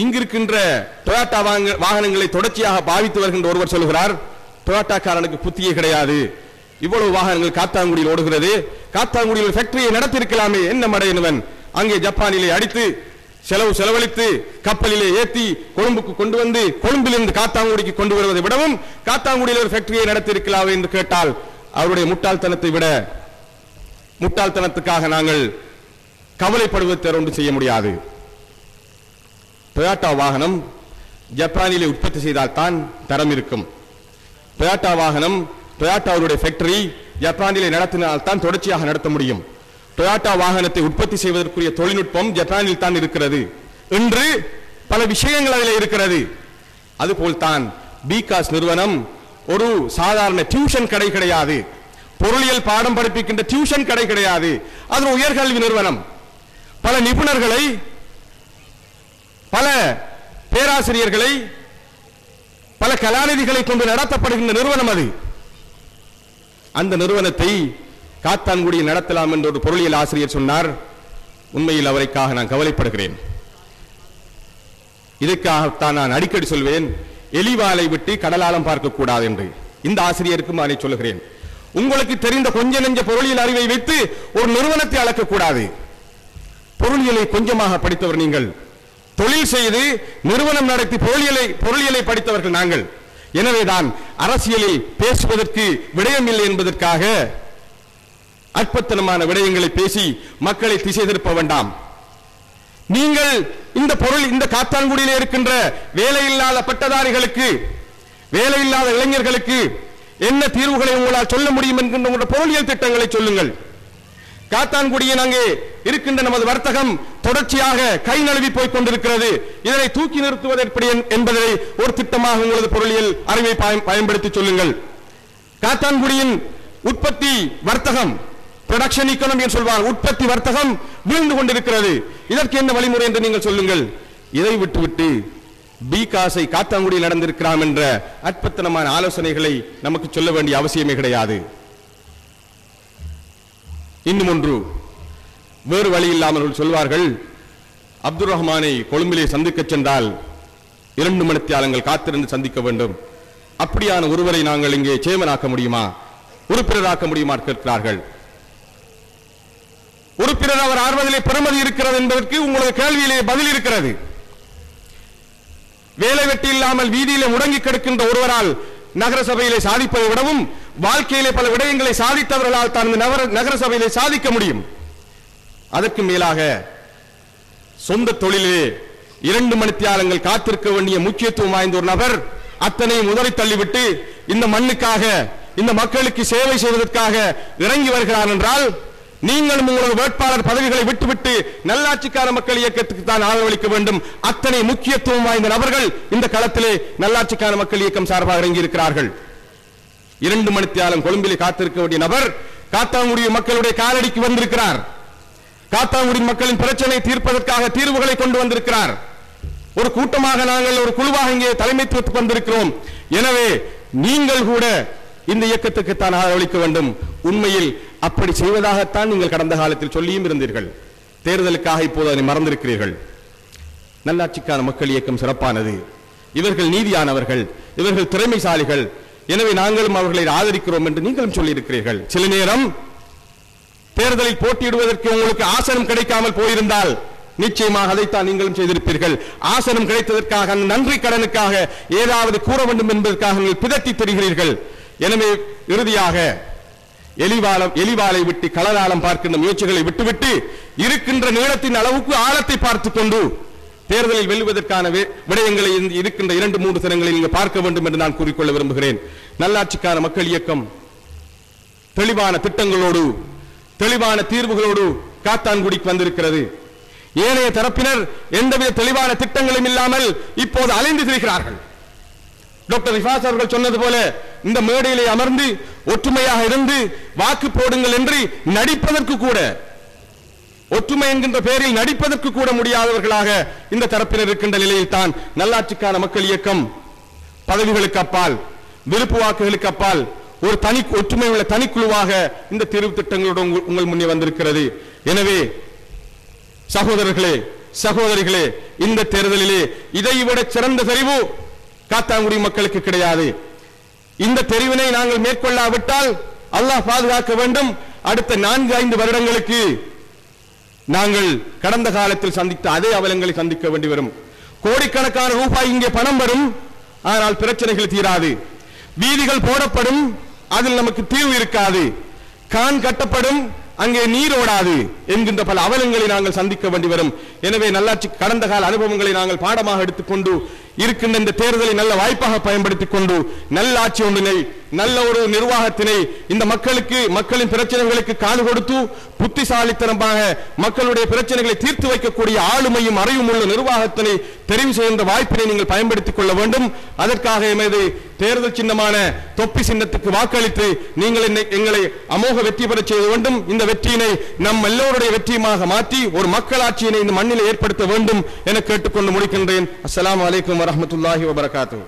Speaker 1: இங்கிருக்கின்ற டொயோட்டா வாகனங்களை தொடர்ச்சியாக பாவித்து வருகின்ற ஒருவர் சொல்கிறார், டொயோட்டாக்காரனுக்கு புத்தியே கிடையாது, இவ்வளவு வாகனங்கள் காத்தாங்குடியில் ஓடுகிறது, காத்தாங்குடியில் ஃபேக்டரியை நடத்தியிருக்கலாமே, என்ன மடையனுவன், அங்கே ஜப்பானிலே அடித்து செலவழித்து கப்பலிலே ஏற்றி கொழும்புக்கு கொண்டு வந்து கொழும்பிலிருந்து காத்தாங்குடிக்கு கொண்டு வருவதை விடவும் காத்தாங்குடியில் ஒரு ஃபேக்டரியை நடத்தியிருக்கலாம் என்று கேட்டால் அவருடைய முட்டாள்தனத்துக்காக நாங்கள் கவலைப்படுவதை ஒன்று செய்ய முடியாது. டொயோட்டா வாகனம் ஜப்பானிலே உற்பத்தி செய்தால் தான் தரம் இருக்கும். டொயோட்டா வாகனம், டொயோட்டாவுடைய ஃபேக்டரி ஜப்பானிலே நடத்தினால் தான் தொடர்ச்சியாக நடத்த முடியும். டொயோட்டா வாகனத்தை உற்பத்தி செய்வதற்குரிய தொழில்நுட்பம் ஜப்பானில் தான் இருக்கிறது என்று பல விஷயங்கள் அதில் இருக்கிறது. அதுபோல்தான் பிகாஸ் நிறுவனம் ஒரு சாதாரண டியூஷன் கடை கிடையாது, பொருளியல் பாடம் படிப்பிக்கின்ற டியூஷன் கடை கிடையாது. அது ஒரு உயர்கல்வி நிறுவனம். பல நிபுணர்களை, பல பேராசிரியர்களை, பல கலாநிதிகளை கொண்டு நடத்தப்படுகின்ற நிறுவனம் அது. அந்த நிறுவனத்தை காத்தான்குடியில் நடத்தலாம் என்று ஒரு பொருளியல் ஆசிரியர் சொன்னார். உண்மையில் அவருக்காக நான் கவலைப்படுகிறேன். இதற்காகத்தான் நான் அடிக்கடி சொல்வேன், எலிவாலை விட்டு கடலாலம் பார்க்க கூடாது என்று. இந்த ஆசிரியருக்கும் அதை சொல்லுகிறேன். உங்களுக்கு தெரிந்த கொஞ்ச நெஞ்ச பொருளியல் அறிவை வைத்து ஒரு நிறுவனத்தை அளக்கக்கூடாது. பொருளியலை கொஞ்சமாக படித்தவர் நீங்கள், தொழில் செய்து நிறுவனம் நடத்தி பொருளியலை படித்தவர்கள் நாங்கள்.
Speaker 2: எனவேதான் அரசியலில் பேசுவதற்கு விடயமில்லை என்பதற்காக அற்பத்தனமான விடயங்களை பேசி மக்களை திசை திருப்ப வேண்டாம். நீங்கள் இந்த பொருள் இந்த காத்தான்குடியிலே இருக்கின்ற வேலையில்லாத பட்டதாரிகளுக்கு, வேலையில்லாத இளைஞர்களுக்கு என்ன தீர்வுகளை உங்களால் சொல்ல முடியும் என்கின்ற உங்களுடைய பொருளியல் திட்டங்களை சொல்லுங்கள். காத்தான்குடியின் அங்கே இருக்கின்ற நமது வர்த்தகம் தொடர்ச்சியாக கை நழுவி போய்க் கொண்டிருக்கிறது. இதனை தூக்கி நிறுத்துவது எப்படி என்பதை ஒரு திட்டமாக உங்களது பொருளியல் அறிவை பயன்படுத்தி சொல்லுங்கள். காத்தான்குடியின் உற்பத்தி வர்த்தகம், ப்ரொடக்ஷன் எக்கானமி என்று சொல்வார், உற்பத்தி வர்த்தகம் வீழ்ந்து கொண்டிருக்கிறது. இதற்கு என்ன வழிமுறை என்று நீங்கள் சொல்லுங்கள். இதை விட்டுவிட்டு பி காசை காத்தான்குடியில் நடந்திருக்கிறான் என்ற அற்பத்தனமான ஆலோசனைகளை நமக்கு சொல்ல வேண்டிய அவசியமே கிடையாது. இன்னும் ஒன்று, வேறு வழி இல்லாமல் சொல்வார்கள், அப்துல் ரஹ்மானை கொழும்பிலே சந்திக்க சென்றால் 2 மணித்தியாலங்கள் காத்திருந்து சந்திக்க வேண்டும். அப்படியான ஒருவரை நாங்கள் இங்கே சேமனாக்க முடியுமா, உறுப்பினராக்க முடியுமா கேட்கிறார்கள். உறுப்பினர் அவர் ஆர்வதிலே பெருமதி இருக்கிறது என்பதற்கு உங்களது கேள்வியிலே பதில் இருக்கிறது. வேலை வெட்டி இல்லாமல் வீதியிலே முடங்கி கிடக்கின்ற ஒருவரால் நகர சபையிலே சாதிப்பதை விடவும் வாழ்க்கையிலே பல விடயங்களை சாதித்தவர்களால் தான் நகர சபையிலே சாதிக்க முடியும். அதற்கு மேலாக சொந்த தொழிலே 2 மணித்தியாலங்கள் காத்திருக்க வேண்டிய முக்கியத்துவம் வாய்ந்த ஒரு நபர் அத்தனையும் உதறி தள்ளிவிட்டு இந்த மண்ணுக்காக, இந்த மக்களுக்கு சேவை செய்வதற்காக இறங்கி வருகிறார் என்றால், நீங்களும் உங்களது வேட்பாளர் பதவிகளை விட்டுவிட்டு நல்லாட்சிக்கான மக்கள் இயக்கத்துக்கு தான் ஆதரவளிக்க வேண்டும். அத்தனை முக்கியத்துவம் வாய்ந்த நபர்கள் இந்த களத்திலே நல்லாட்சிக்கான மக்கள் இயக்கம் சார்பாக இறங்கி இருக்கிறார்கள். 2 மணித்தியாலம் கொழும்பிலே காத்திருக்க வேண்டிய நபர் காத்தான்குடி மக்களுடைய காலடிக்கு வந்திருக்கிறார். காத்தான்குடி மக்களின் பிரச்சனை தீர்ப்பதற்காக தீர்வுகளை கொண்டு வந்திருக்கிறார். ஒரு கூட்டமாக நாங்கள், ஒரு குழுவாக இங்கே தலைமைத்துவத்துக்கு வந்திருக்கிறோம். எனவே நீங்கள் கூட இந்த இயக்கத்துக்கு தான் ஆதரவளிக்க வேண்டும். உண்மையில் அப்படி செய்வதாகத்தான் நீங்கள் கடந்த காலத்தில் சொல்லியும் இருந்தீர்கள். தேர்தலுக்காக இப்போது அதை மறந்திருக்கிறீர்கள். நல்லாட்சிக்கான மக்கள் இயக்கம் சிறப்பானது, இவர்கள் நீதியானவர்கள், இவர்கள் திறமைசாலிகள், எனவே நாங்களும் அவர்களை ஆதரிக்கிறோம் என்று நீங்களும் சொல்லியிருக்கிறீர்கள். சில நேரம் தேர்தலில் போட்டியிடுவதற்கு உங்களுக்கு ஆசனம் கிடைக்காமல் போயிருந்தால் நிச்சயமாக அதைத்தான் நீங்களும் செய்திருப்பீர்கள். ஆசனம் கிடைத்ததற்காக, நன்றி கடனுக்காக ஏதாவது கூற வேண்டும் என்பதற்காக நீங்கள் பிதற்றி தெரிகிறீர்கள். எனவே இறுதியாக எலிவாலை விட்டு களதாளம் பார்க்கின்ற முயற்சிகளை விட்டுவிட்டு இருக்கின்ற நீளத்தின் அளவுக்கு ஆழத்தை பார்த்துக் கொண்டு தேர்தலில் வெல்வதற்கான விடயங்களை இருக்கின்ற 2-3 தினங்களில் நீங்கள் பார்க்க வேண்டும் என்று நான் கூறிக்கொள்ள விரும்புகிறேன். நல்லாட்சிக்கான மக்கள் இயக்கம் தெளிவான திட்டங்களோடு, தெளிவான தீர்வுகளோடு காத்தான்குடிக்கு வந்திருக்கிறது. ஏனைய தரப்பினர் எந்தவித தெளிவான திட்டங்களும் இல்லாமல் இப்போது அலைந்து திரிகிறார்கள். டாக்டர் ரிஃபாஸ் அவர்கள் சொன்னது போல இந்த மேடையிலே அமர்ந்து ஒற்றுமையாக இருந்து வாக்கு போடுங்கள் என்று நடிப்பதற்கு கூட, ஒற்றுமை என்கின்ற பெயரில் நடிப்பதற்கு கூட முடியாதவர்களாக இந்த தரப்பினர் இருக்கின்ற நிலையில் தான் நல்லாட்சிக்கான மக்கள் இயக்கம் பதவிகளுக்கு அப்பால், விருப்பு வாக்குகளுக்கு அப்பால் ஒரு தனி ஒற்றுமை உள்ள தனிக்குழுவாக இந்த தீர்வு திட்டங்களோடு உங்கள் முன்னே வந்திருக்கிறது. எனவே சகோதரர்களே, சகோதரிகளே, இந்த தேர்தலிலே இதைவிட சிறந்த தெரிவு காத்தான்குடி மக்களுக்கு கிடையாது. இந்த தெரிவினை நாங்கள் மேற்கொள்ளாவிட்டால் அல்லாஹ் பாதுகாக்க வேண்டும். அடுத்த 4-5 வருடங்களுக்கு நாங்கள் கடந்த காலத்தில் சந்தித்த அதே அவலங்களை சந்திக்க வேண்டி வரும். கோடிக்கணக்கான ரூபாய் இங்கே பணம் வரும், ஆனால் பிரச்சனைகள் தீராது. வீதிகள் போடப்படும், அதில் நமக்கு தீர்வு இருக்காது. கான் கட்டப்படும், அங்கே நீர் ஓடாது என்கின்ற பல அவலங்களை நாங்கள் சந்திக்க வேண்டி வரும். எனவே நல்லாட்சி கடந்த கால அனுபவங்களை நாங்கள் பாடமாக எடுத்துக்கொண்டு இருக்கின்ற இந்த தேர்தலை நல்ல வாய்ப்பாக பயன்படுத்திக் கொண்டு நல்ல ஆட்சி ஒன்றினை, நல்ல ஒரு நிர்வாகத்தினை இந்த மக்களுக்கு, மக்களின் பிரச்சனைகளுக்கு காது கொடுத்து புத்திசாலித்தனமாக மக்களுடைய பிரச்சனைகளை தீர்த்து வைக்கக்கூடிய ஆளுமையும் அறிவும் உள்ள நிர்வாகத்தினை தெரிவு செய்கின்ற வாய்ப்பினை நீங்கள் பயன்படுத்திக் கொள்ள வேண்டும். அதற்காக எமது தேர்தல் சின்னமான தொப்பி சின்னத்துக்கு வாக்களித்து நீங்கள் எங்களை அமோக வெற்றி பெற செய்ய வேண்டும். இந்த வெற்றியினை நம் எல்லோருடைய வெற்றியுமாக மாற்றி ஒரு மக்களாட்சியினை இந்த மண்ணில் ஏற்படுத்த வேண்டும் என கேட்டுக்கொண்டு முடிக்கின்றேன். அஸ்ஸலாமு அலைக்கும் வரஹ்மத்துல்லாஹி வபரகாத்துஹு.